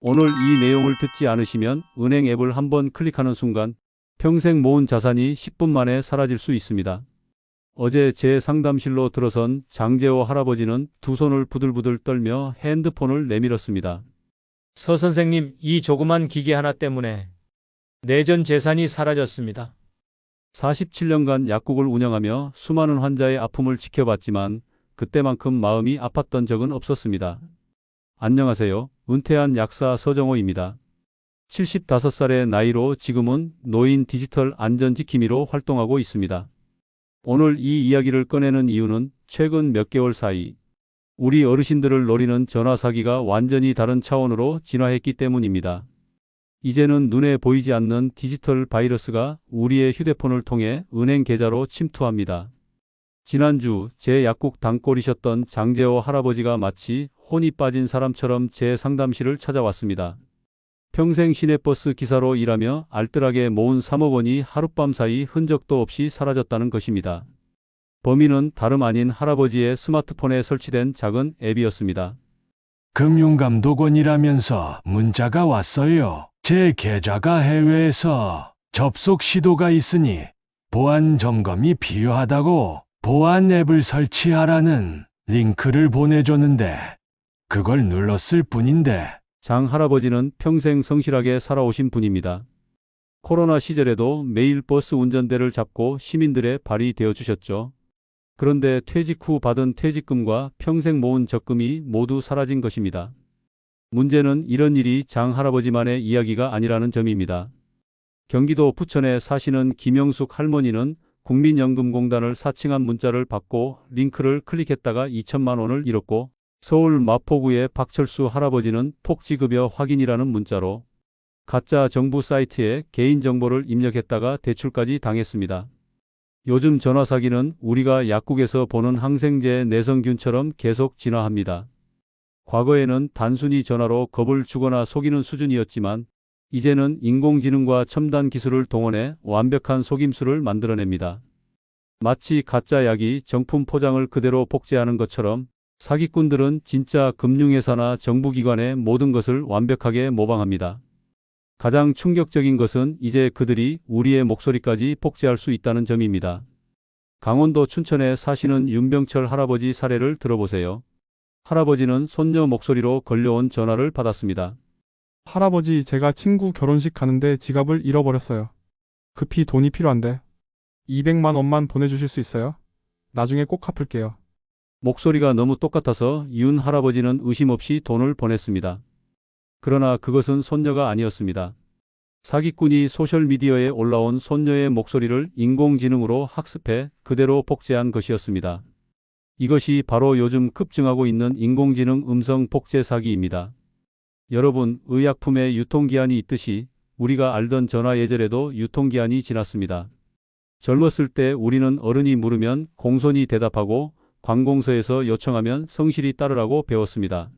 오늘 이 내용을 듣지 않으시면 은행 앱을 한번 클릭하는 순간 평생 모은 자산이 10분 만에 사라질 수 있습니다. 어제 제 상담실로 들어선 장재호 할아버지는 두 손을 부들부들 떨며 핸드폰을 내밀었습니다. 서 선생님, 이 조그만 기계 하나 때문에 내 전 재산이 사라졌습니다. 47년간 약국을 운영하며 수많은 환자의 아픔을 지켜봤지만 그때만큼 마음이 아팠던 적은 없었습니다. 안녕하세요. 은퇴한 약사 서정호입니다. 75살의 나이로 지금은 노인 디지털 안전지킴이로 활동하고 있습니다. 오늘 이 이야기를 꺼내는 이유는 최근 몇 개월 사이 우리 어르신들을 노리는 전화 사기가 완전히 다른 차원으로 진화했기 때문입니다. 이제는 눈에 보이지 않는 디지털 바이러스가 우리의 휴대폰을 통해 은행 계좌로 침투합니다. 지난주 제 약국 단골이셨던 장재호 할아버지가 마치 혼이 빠진 사람처럼 제 상담실을 찾아왔습니다. 평생 시내버스 기사로 일하며 알뜰하게 모은 3억 원이 하룻밤 사이 흔적도 없이 사라졌다는 것입니다. 범인은 다름 아닌 할아버지의 스마트폰에 설치된 작은 앱이었습니다. 금융감독원이라면서 문자가 왔어요. 제 계좌가 해외에서 접속 시도가 있으니 보안 점검이 필요하다고 보안 앱을 설치하라는 링크를 보내줬는데 그걸 눌렀을 뿐인데. 장 할아버지는 평생 성실하게 살아오신 분입니다. 코로나 시절에도 매일 버스 운전대를 잡고 시민들의 발이 되어주셨죠. 그런데 퇴직 후 받은 퇴직금과 평생 모은 적금이 모두 사라진 것입니다. 문제는 이런 일이 장 할아버지만의 이야기가 아니라는 점입니다. 경기도 부천에 사시는 김영숙 할머니는 국민연금공단을 사칭한 문자를 받고 링크를 클릭했다가 2천만 원을 잃었고, 서울 마포구의 박철수 할아버지는 폭지급여 확인이라는 문자로 가짜 정부 사이트에 개인정보를 입력했다가 대출까지 당했습니다. 요즘 전화사기는 우리가 약국에서 보는 항생제 내성균처럼 계속 진화합니다. 과거에는 단순히 전화로 겁을 주거나 속이는 수준이었지만 이제는 인공지능과 첨단 기술을 동원해 완벽한 속임수를 만들어냅니다. 마치 가짜 약이 정품 포장을 그대로 복제하는 것처럼 사기꾼들은 진짜 금융회사나 정부기관의 모든 것을 완벽하게 모방합니다. 가장 충격적인 것은 이제 그들이 우리의 목소리까지 복제할 수 있다는 점입니다. 강원도 춘천에 사시는 윤병철 할아버지 사례를 들어보세요. 할아버지는 손녀 목소리로 걸려온 전화를 받았습니다. 할아버지, 제가 친구 결혼식 가는데 지갑을 잃어버렸어요. 급히 돈이 필요한데 200만 원만 보내주실 수 있어요? 나중에 꼭 갚을게요. 목소리가 너무 똑같아서 윤 할아버지는 의심 없이 돈을 보냈습니다. 그러나 그것은 손녀가 아니었습니다. 사기꾼이 소셜미디어에 올라온 손녀의 목소리를 인공지능으로 학습해 그대로 복제한 것이었습니다. 이것이 바로 요즘 급증하고 있는 인공지능 음성 복제 사기입니다. 여러분, 의약품의 유통기한이 있듯이 우리가 알던 전화 예절에도 유통기한이 지났습니다. 젊었을 때 우리는 어른이 물으면 공손히 대답하고 관공서에서 요청하면 성실히 따르라고 배웠습니다.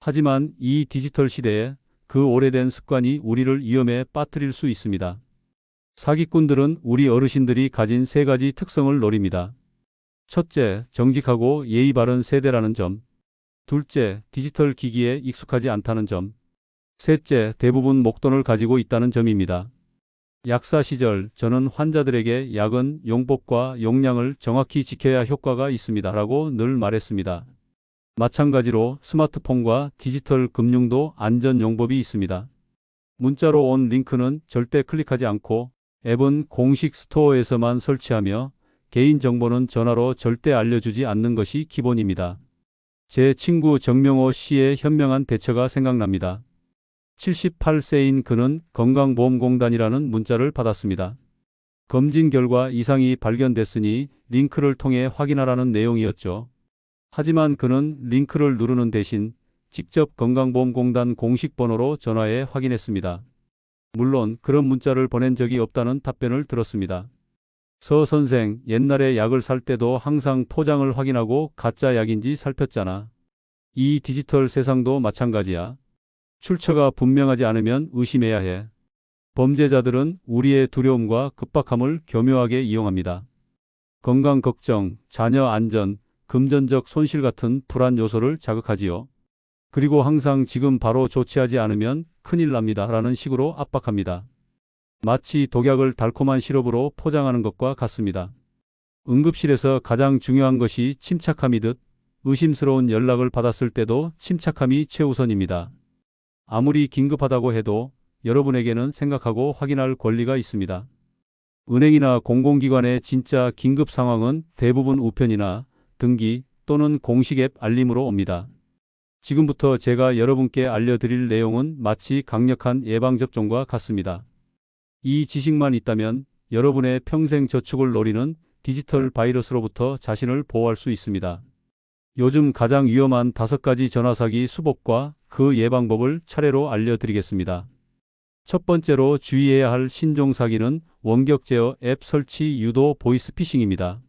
하지만 이 디지털 시대에 그 오래된 습관이 우리를 위험에 빠뜨릴 수 있습니다. 사기꾼들은 우리 어르신들이 가진 세 가지 특성을 노립니다. 첫째, 정직하고 예의 바른 세대라는 점. 둘째, 디지털 기기에 익숙하지 않다는 점. 셋째, 대부분 목돈을 가지고 있다는 점입니다. 약사 시절 저는 환자들에게 약은 용법과 용량을 정확히 지켜야 효과가 있습니다 라고 늘 말했습니다. 마찬가지로 스마트폰과 디지털 금융도 안전 용법이 있습니다. 문자로 온 링크는 절대 클릭하지 않고 앱은 공식 스토어에서만 설치하며 개인정보는 전화로 절대 알려주지 않는 것이 기본입니다. 제 친구 정명호 씨의 현명한 대처가 생각납니다. 78세인 그는 건강보험공단이라는 문자를 받았습니다. 검진 결과 이상이 발견됐으니 링크를 통해 확인하라는 내용이었죠. 하지만 그는 링크를 누르는 대신 직접 건강보험공단 공식 번호로 전화해 확인했습니다. 물론 그런 문자를 보낸 적이 없다는 답변을 들었습니다. 서 선생, 옛날에 약을 살 때도 항상 포장을 확인하고 가짜 약인지 살폈잖아. 이 디지털 세상도 마찬가지야. 출처가 분명하지 않으면 의심해야 해. 범죄자들은 우리의 두려움과 급박함을 교묘하게 이용합니다. 건강 걱정, 자녀 안전, 금전적 손실 같은 불안 요소를 자극하지요. 그리고 항상 지금 바로 조치하지 않으면 큰일 납니다. 라는 식으로 압박합니다. 마치 독약을 달콤한 시럽으로 포장하는 것과 같습니다. 응급실에서 가장 중요한 것이 침착함이듯 의심스러운 연락을 받았을 때도 침착함이 최우선입니다. 아무리 긴급하다고 해도 여러분에게는 생각하고 확인할 권리가 있습니다. 은행이나 공공기관의 진짜 긴급 상황은 대부분 우편이나 등기 또는 공식 앱 알림으로 옵니다. 지금부터 제가 여러분께 알려드릴 내용은 마치 강력한 예방접종과 같습니다. 이 지식만 있다면 여러분의 평생 저축을 노리는 디지털 바이러스로부터 자신을 보호할 수 있습니다. 요즘 가장 위험한 5가지 전화사기 수법과 그 예방법을 차례로 알려드리겠습니다. 첫 번째로 주의해야 할 신종 사기는 원격 제어 앱 설치 유도 보이스피싱입니다.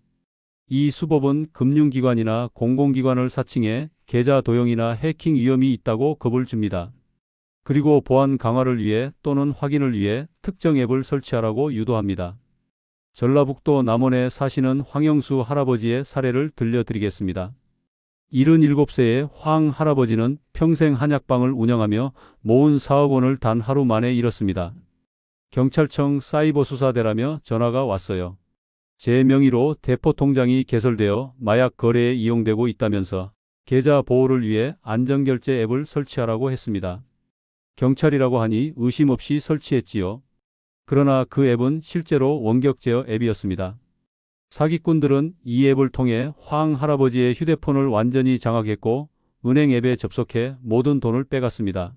이 수법은 금융기관이나 공공기관을 사칭해 계좌 도용이나 해킹 위험이 있다고 겁을 줍니다. 그리고 보안 강화를 위해 또는 확인을 위해 특정 앱을 설치하라고 유도합니다. 전라북도 남원에 사시는 황영수 할아버지의 사례를 들려드리겠습니다. 77세의 황 할아버지는 평생 한약방을 운영하며 모은 4억 원을 단 하루 만에 잃었습니다. 경찰청 사이버수사대라며 전화가 왔어요. 제 명의로 대포통장이 개설되어 마약 거래에 이용되고 있다면서 계좌 보호를 위해 안전결제 앱을 설치하라고 했습니다. 경찰이라고 하니 의심 없이 설치했지요. 그러나 그 앱은 실제로 원격 제어 앱이었습니다. 사기꾼들은 이 앱을 통해 황 할아버지의 휴대폰을 완전히 장악했고 은행 앱에 접속해 모든 돈을 빼갔습니다.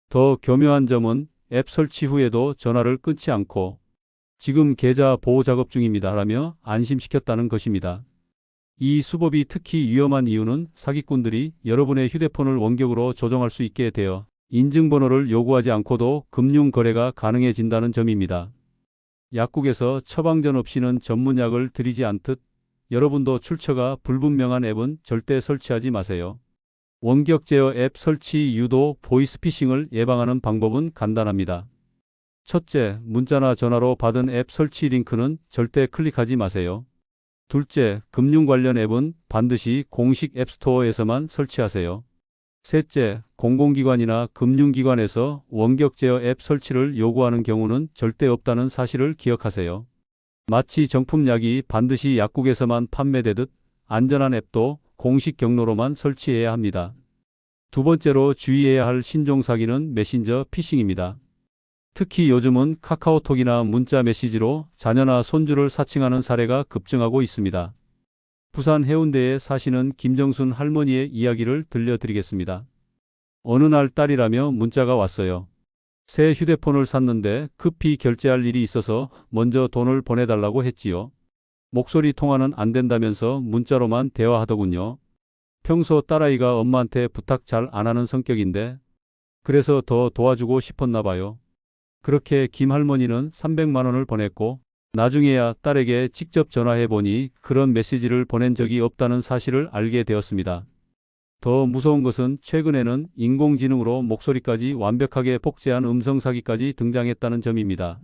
더 교묘한 점은 앱 설치 후에도 전화를 끊지 않고 지금 계좌 보호 작업 중입니다 라며 안심시켰다는 것입니다. 이 수법이 특히 위험한 이유는 사기꾼들이 여러분의 휴대폰을 원격으로 조정할 수 있게 되어 인증번호를 요구하지 않고도 금융 거래가 가능해진다는 점입니다. 약국에서 처방전 없이는 전문약을 드리지 않듯 여러분도 출처가 불분명한 앱은 절대 설치하지 마세요. 원격 제어 앱 설치 유도 보이스피싱을 예방하는 방법은 간단합니다. 첫째, 문자나 전화로 받은 앱 설치 링크는 절대 클릭하지 마세요. 둘째, 금융 관련 앱은 반드시 공식 앱스토어에서만 설치하세요. 셋째, 공공기관이나 금융기관에서 원격 제어 앱 설치를 요구하는 경우는 절대 없다는 사실을 기억하세요. 마치 정품약이 반드시 약국에서만 판매되듯 안전한 앱도 공식 경로로만 설치해야 합니다. 두 번째로 주의해야 할 신종 사기는 메신저 피싱입니다. 특히 요즘은 카카오톡이나 문자 메시지로 자녀나 손주를 사칭하는 사례가 급증하고 있습니다. 부산 해운대에 사시는 김정순 할머니의 이야기를 들려드리겠습니다. 어느 날 딸이라며 문자가 왔어요. 새 휴대폰을 샀는데 급히 결제할 일이 있어서 먼저 돈을 보내달라고 했지요. 목소리 통화는 안 된다면서 문자로만 대화하더군요. 평소 딸아이가 엄마한테 부탁 잘 안 하는 성격인데 그래서 더 도와주고 싶었나 봐요. 그렇게 김 할머니는 300만 원을 보냈고 나중에야 딸에게 직접 전화해 보니 그런 메시지를 보낸 적이 없다는 사실을 알게 되었습니다. 더 무서운 것은 최근에는 인공지능으로 목소리까지 완벽하게 복제한 음성 사기까지 등장했다는 점입니다.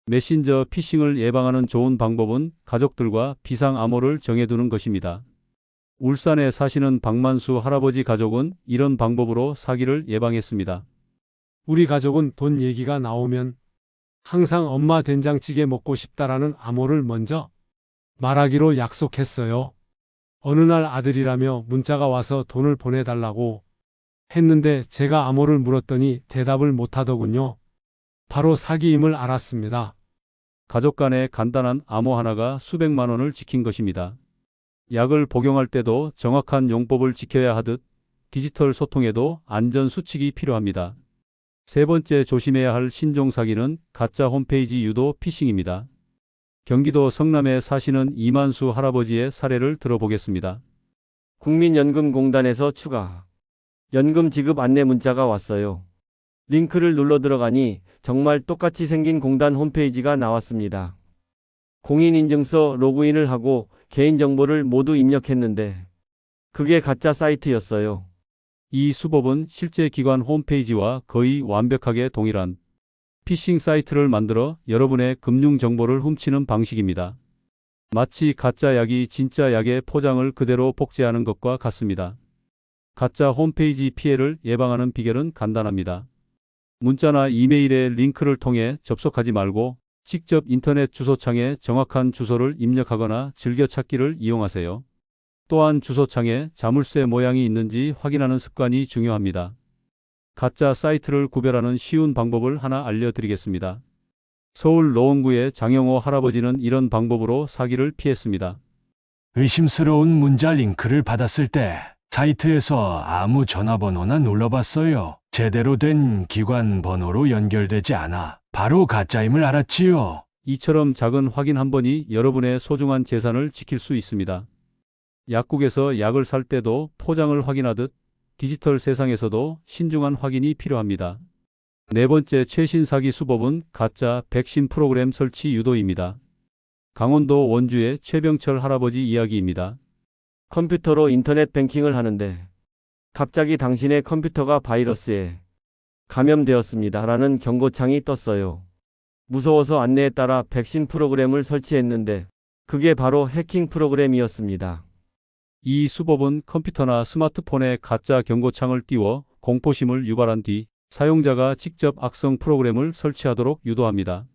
메신저 피싱을 예방하는 좋은 방법은 가족들과 비상 암호를 정해두는 것입니다. 울산에 사시는 박만수 할아버지 가족은 이런 방법으로 사기를 예방했습니다. 우리 가족은 돈 얘기가 나오면 항상 엄마 된장찌개 먹고 싶다라는 암호를 먼저 말하기로 약속했어요. 어느 날 아들이라며 문자가 와서 돈을 보내달라고 했는데 제가 암호를 물었더니 대답을 못하더군요. 바로 사기임을 알았습니다. 가족 간의 간단한 암호 하나가 수백만 원을 지킨 것입니다. 약을 복용할 때도 정확한 용법을 지켜야 하듯 디지털 소통에도 안전 수칙이 필요합니다. 세 번째 조심해야 할 신종 사기는 가짜 홈페이지 유도 피싱입니다. 경기도 성남에 사시는 이만수 할아버지의 사례를 들어보겠습니다. 국민연금공단에서 추가 연금 지급 안내 문자가 왔어요. 링크를 눌러 들어가니 정말 똑같이 생긴 공단 홈페이지가 나왔습니다. 공인인증서 로그인을 하고 개인정보를 모두 입력했는데 그게 가짜 사이트였어요. 이 수법은 실제 기관 홈페이지와 거의 완벽하게 동일한 피싱 사이트를 만들어 여러분의 금융 정보를 훔치는 방식입니다. 마치 가짜 약이 진짜 약의 포장을 그대로 복제하는 것과 같습니다. 가짜 홈페이지 피해를 예방하는 비결은 간단합니다. 문자나 이메일에 링크를 통해 접속하지 말고 직접 인터넷 주소창에 정확한 주소를 입력하거나 즐겨찾기를 이용하세요. 또한 주소창에 자물쇠 모양이 있는지 확인하는 습관이 중요합니다. 가짜 사이트를 구별하는 쉬운 방법을 하나 알려드리겠습니다. 서울 노원구의 장영호 할아버지는 이런 방법으로 사기를 피했습니다. 의심스러운 문자 링크를 받았을 때 사이트에서 아무 전화번호나 눌러봤어요. 제대로 된 기관 번호로 연결되지 않아 바로 가짜임을 알았지요. 이처럼 작은 확인 한 번이 여러분의 소중한 재산을 지킬 수 있습니다. 약국에서 약을 살 때도 포장을 확인하듯 디지털 세상에서도 신중한 확인이 필요합니다. 네 번째 최신 사기 수법은 가짜 백신 프로그램 설치 유도입니다. 강원도 원주의 최병철 할아버지 이야기입니다. 컴퓨터로 인터넷 뱅킹을 하는데 갑자기 당신의 컴퓨터가 바이러스에 감염되었습니다. 라는 경고창이 떴어요. 무서워서 안내에 따라 백신 프로그램을 설치했는데 그게 바로 해킹 프로그램이었습니다. 이 수법은 컴퓨터나 스마트폰에 가짜 경고창을 띄워 공포심을 유발한 뒤 사용자가 직접 악성 프로그램을 설치하도록 유도합니다.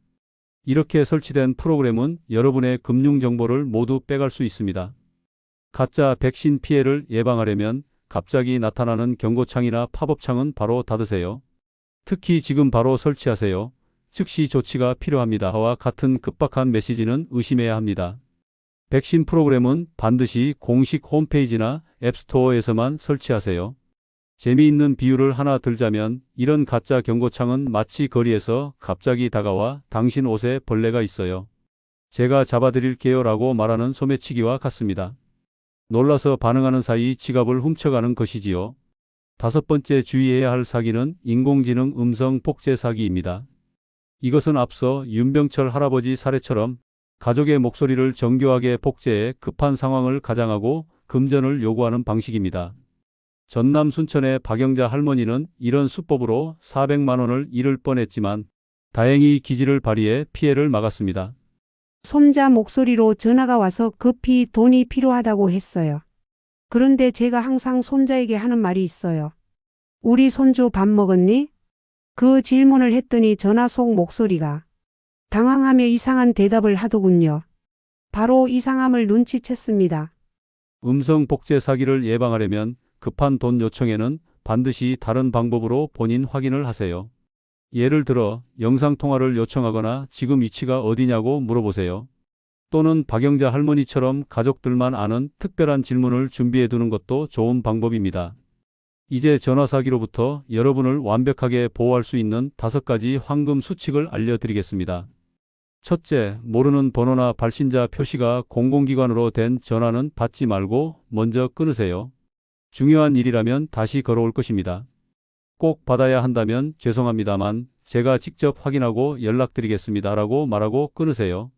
이렇게 설치된 프로그램은 여러분의 금융 정보를 모두 빼갈 수 있습니다. 가짜 백신 피해를 예방하려면 갑자기 나타나는 경고창이나 팝업창은 바로 닫으세요. 특히 지금 바로 설치하세요. 즉시 조치가 필요합니다와 같은 급박한 메시지는 의심해야 합니다. 백신 프로그램은 반드시 공식 홈페이지나 앱스토어에서만 설치하세요. 재미있는 비유를 하나 들자면 이런 가짜 경고창은 마치 거리에서 갑자기 다가와 당신 옷에 벌레가 있어요. 제가 잡아드릴게요 라고 말하는 소매치기와 같습니다. 놀라서 반응하는 사이 지갑을 훔쳐가는 것이지요. 다섯 번째 주의해야 할 사기는 인공지능 음성 복제 사기입니다. 이것은 앞서 윤병철 할아버지 사례처럼 가족의 목소리를 정교하게 복제해 급한 상황을 가장하고 금전을 요구하는 방식입니다. 전남 순천의 박영자 할머니는 이런 수법으로 400만 원을 잃을 뻔했지만 다행히 기지를 발휘해 피해를 막았습니다. 손자 목소리로 전화가 와서 급히 돈이 필요하다고 했어요. 그런데 제가 항상 손자에게 하는 말이 있어요. 우리 손주 밥 먹었니? 그 질문을 했더니 전화 속 목소리가 당황하며 이상한 대답을 하더군요. 바로 이상함을 눈치챘습니다. 음성 복제 사기를 예방하려면 급한 돈 요청에는 반드시 다른 방법으로 본인 확인을 하세요. 예를 들어 영상통화를 요청하거나 지금 위치가 어디냐고 물어보세요. 또는 박영자 할머니처럼 가족들만 아는 특별한 질문을 준비해 두는 것도 좋은 방법입니다. 이제 전화 사기로부터 여러분을 완벽하게 보호할 수 있는 5가지 황금 수칙을 알려드리겠습니다. 첫째, 모르는 번호나 발신자 표시가 공공기관으로 된 전화는 받지 말고 먼저 끊으세요. 중요한 일이라면 다시 걸어올 것입니다. 꼭 받아야 한다면 죄송합니다만 제가 직접 확인하고 연락드리겠습니다 라고 말하고 끊으세요.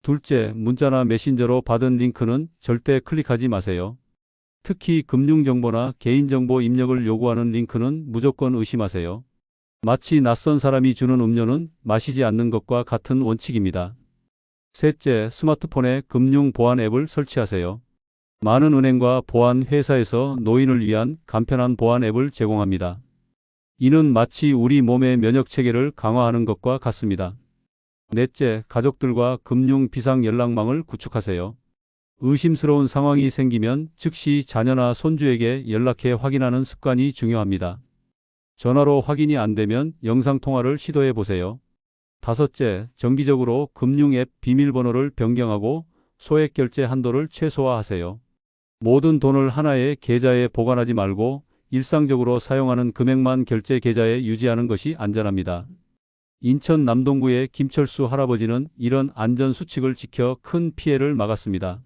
둘째, 문자나 메신저로 받은 링크는 절대 클릭하지 마세요. 특히 금융정보나 개인정보 입력을 요구하는 링크는 무조건 의심하세요. 마치 낯선 사람이 주는 음료는 마시지 않는 것과 같은 원칙입니다. 셋째, 스마트폰에 금융 보안 앱을 설치하세요. 많은 은행과 보안 회사에서 노인을 위한 간편한 보안 앱을 제공합니다. 이는 마치 우리 몸의 면역 체계를 강화하는 것과 같습니다. 넷째, 가족들과 금융 비상 연락망을 구축하세요. 의심스러운 상황이 생기면 즉시 자녀나 손주에게 연락해 확인하는 습관이 중요합니다. 전화로 확인이 안 되면 영상통화를 시도해 보세요. 다섯째, 정기적으로 금융 앱 비밀번호를 변경하고 소액 결제 한도를 최소화하세요. 모든 돈을 하나의 계좌에 보관하지 말고 일상적으로 사용하는 금액만 결제 계좌에 유지하는 것이 안전합니다. 인천 남동구의 김철수 할아버지는 이런 안전 수칙을 지켜 큰 피해를 막았습니다.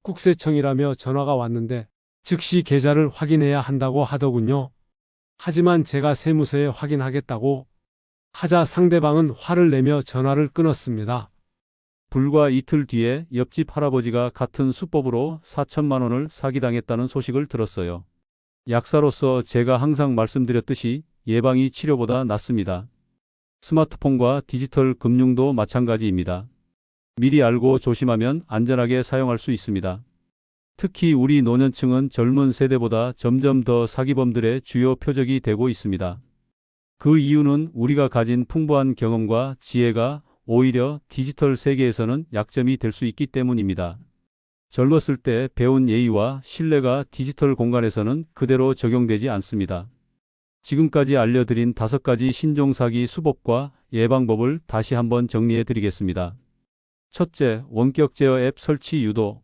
국세청이라며 전화가 왔는데 즉시 계좌를 확인해야 한다고 하더군요. 하지만 제가 세무서에 확인하겠다고 하자 상대방은 화를 내며 전화를 끊었습니다. 불과 이틀 뒤에 옆집 할아버지가 같은 수법으로 4천만 원을 사기당했다는 소식을 들었어요. 약사로서 제가 항상 말씀드렸듯이 예방이 치료보다 낫습니다. 스마트폰과 디지털 금융도 마찬가지입니다. 미리 알고 조심하면 안전하게 사용할 수 있습니다. 특히 우리 노년층은 젊은 세대보다 점점 더 사기범들의 주요 표적이 되고 있습니다. 그 이유는 우리가 가진 풍부한 경험과 지혜가 오히려 디지털 세계에서는 약점이 될 수 있기 때문입니다. 젊었을 때 배운 예의와 신뢰가 디지털 공간에서는 그대로 적용되지 않습니다. 지금까지 알려드린 5가지 신종 사기 수법과 예방법을 다시 한번 정리해 드리겠습니다. 첫째, 원격 제어 앱 설치 유도.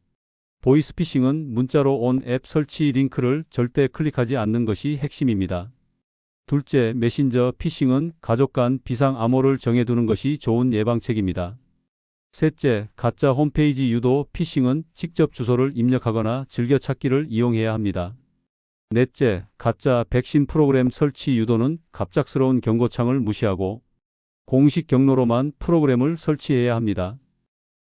보이스피싱은 문자로 온 앱 설치 링크를 절대 클릭하지 않는 것이 핵심입니다. 둘째, 메신저 피싱은 가족 간 비상 암호를 정해두는 것이 좋은 예방책입니다. 셋째, 가짜 홈페이지 유도 피싱은 직접 주소를 입력하거나 즐겨찾기를 이용해야 합니다. 넷째, 가짜 백신 프로그램 설치 유도는 갑작스러운 경고창을 무시하고 공식 경로로만 프로그램을 설치해야 합니다.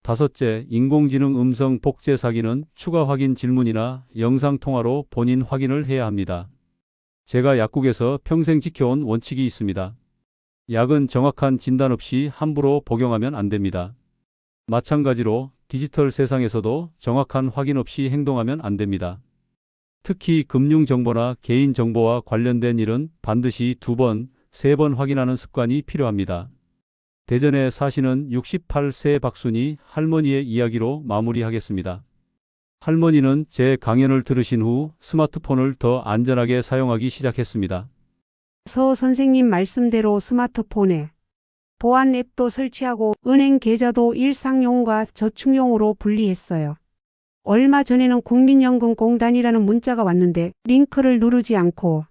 다섯째, 인공지능 음성 복제 사기는 추가 확인 질문이나 영상통화로 본인 확인을 해야 합니다. 제가 약국에서 평생 지켜온 원칙이 있습니다. 약은 정확한 진단 없이 함부로 복용하면 안 됩니다. 마찬가지로 디지털 세상에서도 정확한 확인 없이 행동하면 안 됩니다. 특히 금융정보나 개인정보와 관련된 일은 반드시 2번, 3번 확인하는 습관이 필요합니다. 대전에 사시는 68세 박순희 할머니의 이야기로 마무리하겠습니다. 할머니는 제 강연을 들으신 후 스마트폰을 더 안전하게 사용하기 시작했습니다. 서 선생님 말씀대로 스마트폰에 보안 앱도 설치하고 은행 계좌도 일상용과 저축용으로 분리했어요. 얼마 전에는 국민연금공단이라는 문자가 왔는데 링크를 누르지 않고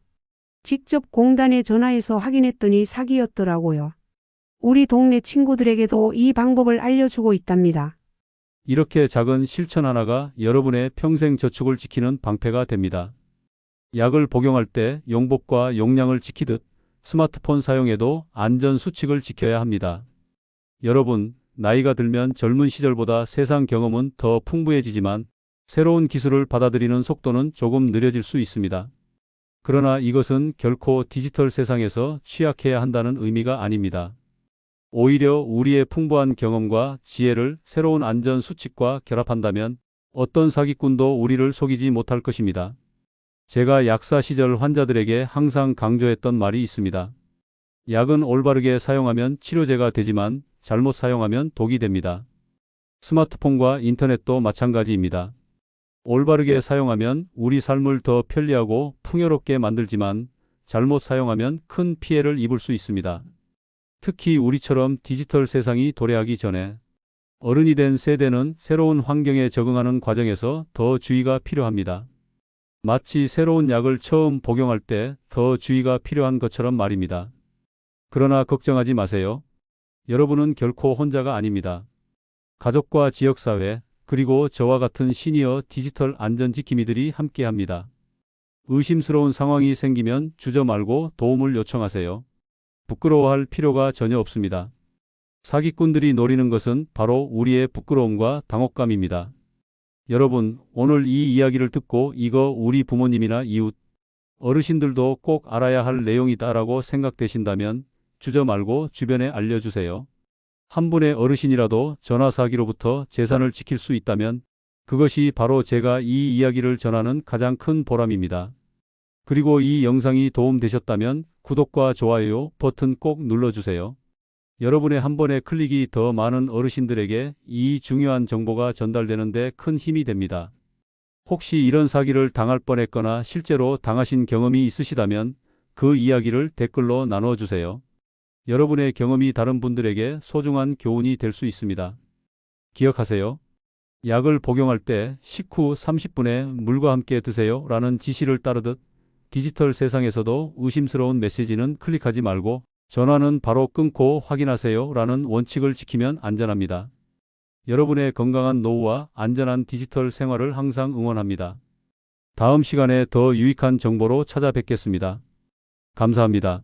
직접 공단에 전화해서 확인했더니 사기였더라고요. 우리 동네 친구들에게도 이 방법을 알려주고 있답니다. 이렇게 작은 실천 하나가 여러분의 평생 저축을 지키는 방패가 됩니다. 약을 복용할 때 용법과 용량을 지키듯 스마트폰 사용에도 안전 수칙을 지켜야 합니다. 여러분, 나이가 들면 젊은 시절보다 세상 경험은 더 풍부해지지만 새로운 기술을 받아들이는 속도는 조금 느려질 수 있습니다. 그러나 이것은 결코 디지털 세상에서 취약해야 한다는 의미가 아닙니다. 오히려 우리의 풍부한 경험과 지혜를 새로운 안전 수칙과 결합한다면 어떤 사기꾼도 우리를 속이지 못할 것입니다. 제가 약사 시절 환자들에게 항상 강조했던 말이 있습니다. 약은 올바르게 사용하면 치료제가 되지만 잘못 사용하면 독이 됩니다. 스마트폰과 인터넷도 마찬가지입니다. 올바르게 사용하면 우리 삶을 더 편리하고 풍요롭게 만들지만 잘못 사용하면 큰 피해를 입을 수 있습니다. 특히 우리처럼 디지털 세상이 도래하기 전에 어른이 된 세대는 새로운 환경에 적응하는 과정에서 더 주의가 필요합니다. 마치 새로운 약을 처음 복용할 때 더 주의가 필요한 것처럼 말입니다. 그러나 걱정하지 마세요. 여러분은 결코 혼자가 아닙니다. 가족과 지역사회, 그리고 저와 같은 시니어 디지털 안전지킴이들이 함께합니다. 의심스러운 상황이 생기면 주저 말고 도움을 요청하세요. 부끄러워할 필요가 전혀 없습니다. 사기꾼들이 노리는 것은 바로 우리의 부끄러움과 당혹감입니다. 여러분, 오늘 이 이야기를 듣고 이거 우리 부모님이나 이웃, 어르신들도 꼭 알아야 할 내용이다라고 생각되신다면 주저 말고 주변에 알려주세요. 한 분의 어르신이라도 전화 사기로부터 재산을 지킬 수 있다면 그것이 바로 제가 이 이야기를 전하는 가장 큰 보람입니다. 그리고 이 영상이 도움되셨다면 구독과 좋아요 버튼 꼭 눌러주세요. 여러분의 한 번의 클릭이 더 많은 어르신들에게 이 중요한 정보가 전달되는 데 큰 힘이 됩니다. 혹시 이런 사기를 당할 뻔했거나 실제로 당하신 경험이 있으시다면 그 이야기를 댓글로 나눠주세요. 여러분의 경험이 다른 분들에게 소중한 교훈이 될 수 있습니다. 기억하세요. 약을 복용할 때 식후 30분에 물과 함께 드세요 라는 지시를 따르듯 디지털 세상에서도 의심스러운 메시지는 클릭하지 말고 전화는 바로 끊고 확인하세요 라는 원칙을 지키면 안전합니다. 여러분의 건강한 노후와 안전한 디지털 생활을 항상 응원합니다. 다음 시간에 더 유익한 정보로 찾아뵙겠습니다. 감사합니다.